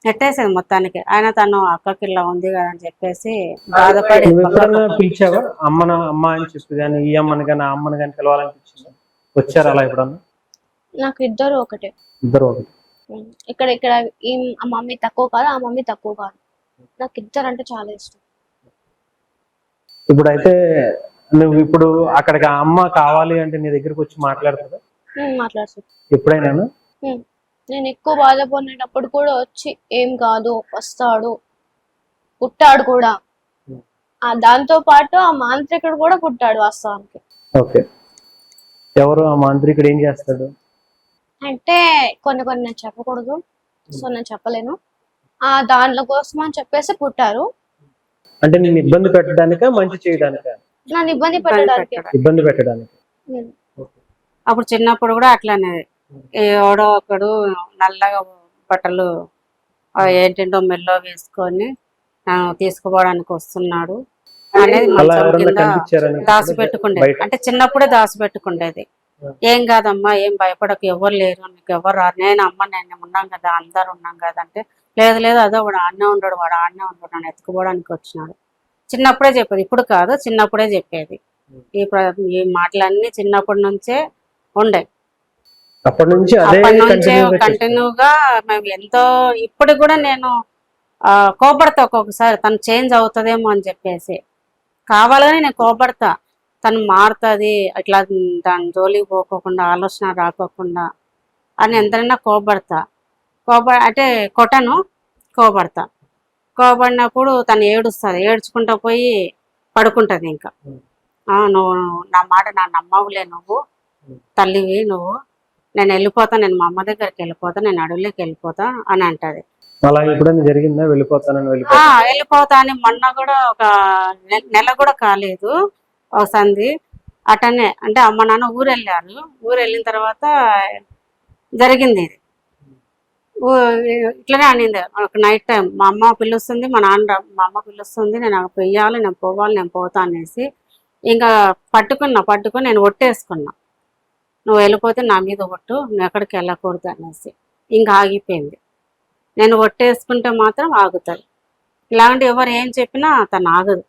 నెట్టేసేది మొత్తానికి. ఆయన తను అక్కకి ఇలా ఉంది కదా అని చెప్పేసి బాధపడి నువ్వు ఎప్పుడన్నా పిలిచావా అమ్మ అని చెప్పి కానీ ఈ అమ్మని కానీ ఆ అమ్మని కానీ పిలవాలనిపించిందా? వచ్చారు అలా ఎప్పుడన్నా? నాకు ఇద్దరు ఒకటే. ఇద్దరు ఒకటి. ఇక్కడ ఇక్కడ ఈ ఆ మమ్మీ తక్కువ కాదు, ఆ మమ్మీ తక్కువ కాదు. నాకు ఇద్దరు అంటే చాలా ఇష్టం. ఇప్పుడైతే నువ్వు ఇప్పుడు అక్కడికి ఆ అమ్మ కావాలి అంటే నీ దగ్గరికి వచ్చి మాట్లాడుతుందా? మాట్లాడుతుంది. ఎప్పుడైనా నేను ఎక్కువ బాధపడినప్పుడు కూడా వచ్చి ఏం కాదు వస్తాడు, పుట్టాడు కూడా. దాంతో పాటు ఆ మాంత్రికుడు కూడా పుట్టాడు వాస్తవానికి. ఓకే. ఎవరు ఆ మాంత్రికుడు? ఏం చేస్తాడు అంటే కొన్ని కొన్ని నేను చెప్పకూడదు, సో నేను చెప్పలేను. దాంట్లో కోసం అని చెప్పేసి పుట్టారు. అంటే నేను ఇబ్బంది పెట్టడానికా మంచి చేయడానికా? నన్ను ఇబ్బంది పెట్టడానికి. ఇబ్బంది పెట్టడానికి. అప్పుడు చిన్నప్పుడు కూడా అట్లానే ఎవడో ఒకడు నల్లగా బట్టలు ఏంటంటో మెల్లో వేసుకొని తీసుకుపోవడానికి వస్తున్నాడు అనేది దాచిపెట్టుకుండేది. అంటే చిన్నప్పుడే దాచిపెట్టుకుండేది. ఏం కాదమ్మా, ఏం భయపడకు, ఎవరు లేరు, నీకు ఎవరు రారు, నేను అమ్మ నేను ఉన్నాం కదా, అందరు ఉన్నాం కదా అంటే లేదు లేదు అదో వాడు ఆడనే ఉండడు, వాడు ఆడనే ఉండడు, నన్ను ఎత్తుకుపోవడానికి వచ్చినాడు. చిన్నప్పుడే చెప్పేది, ఇప్పుడు కాదు, చిన్నప్పుడే చెప్పేది. ఈ మాటలన్నీ చిన్నప్పటి నుంచే ఉండే. అప్పటి నుంచే కంటిన్యూగా మేము ఎంతో. ఇప్పుడు కూడా నేను కోపడతా ఒక్కొక్కసారి, తను చేంజ్ అవుతుందేమో అని చెప్పేసి. కావాలని నేను కోపడతా, తను మారుతుంది అట్లా, దాని జోలికి పోకోకుండా, ఆలోచన రాకోకుండా అని ఎంతైనా కోపడతా. అంటే కొట్టను, కోపడతా. కోపడినప్పుడు తను ఏడుస్తుంది, ఏడ్చుకుంటా పోయి పడుకుంటుంది. ఇంకా నువ్వు నా మాట నా నమ్మవులే, నువ్వు తల్లివి నువ్వు, నేను వెళ్ళిపోతా, నేను మా అమ్మ దగ్గరికి వెళ్ళిపోతా, నేను అడవులోకి వెళ్ళిపోతా అని అంటది. జరిగిందా? వెళ్ళిపోతా అని మొన్న కూడా ఒక నెల కూడా కాలేదు ఒక సంధి అటనే. అంటే అమ్మ నాన్న ఊరు వెళ్ళారు, ఊరు వెళ్ళిన తర్వాత జరిగింది ఇది. ఇట్లనే అనింది. ఒక నైట్ టైం మా అమ్మ పిలుస్తుంది, మా అమ్మ పిలుస్తుంది, నేను పొయ్యాలి, నేను పోవాలి, నేను పోతా అనేసి ఇంకా పట్టుకుని నేను ఒట్టేసుకున్నా. నువ్వు వెళ్ళిపోతే నా మీద ఒట్టు, నువ్వు ఎక్కడికి వెళ్ళకూడదు అనేసి. ఇంకా ఆగిపోయింది. నేను ఒట్టేసుకుంటే మాత్రం ఆగుతుంది. ఇలాంటి ఎవరు ఏం చెప్పినా తను ఆగదు.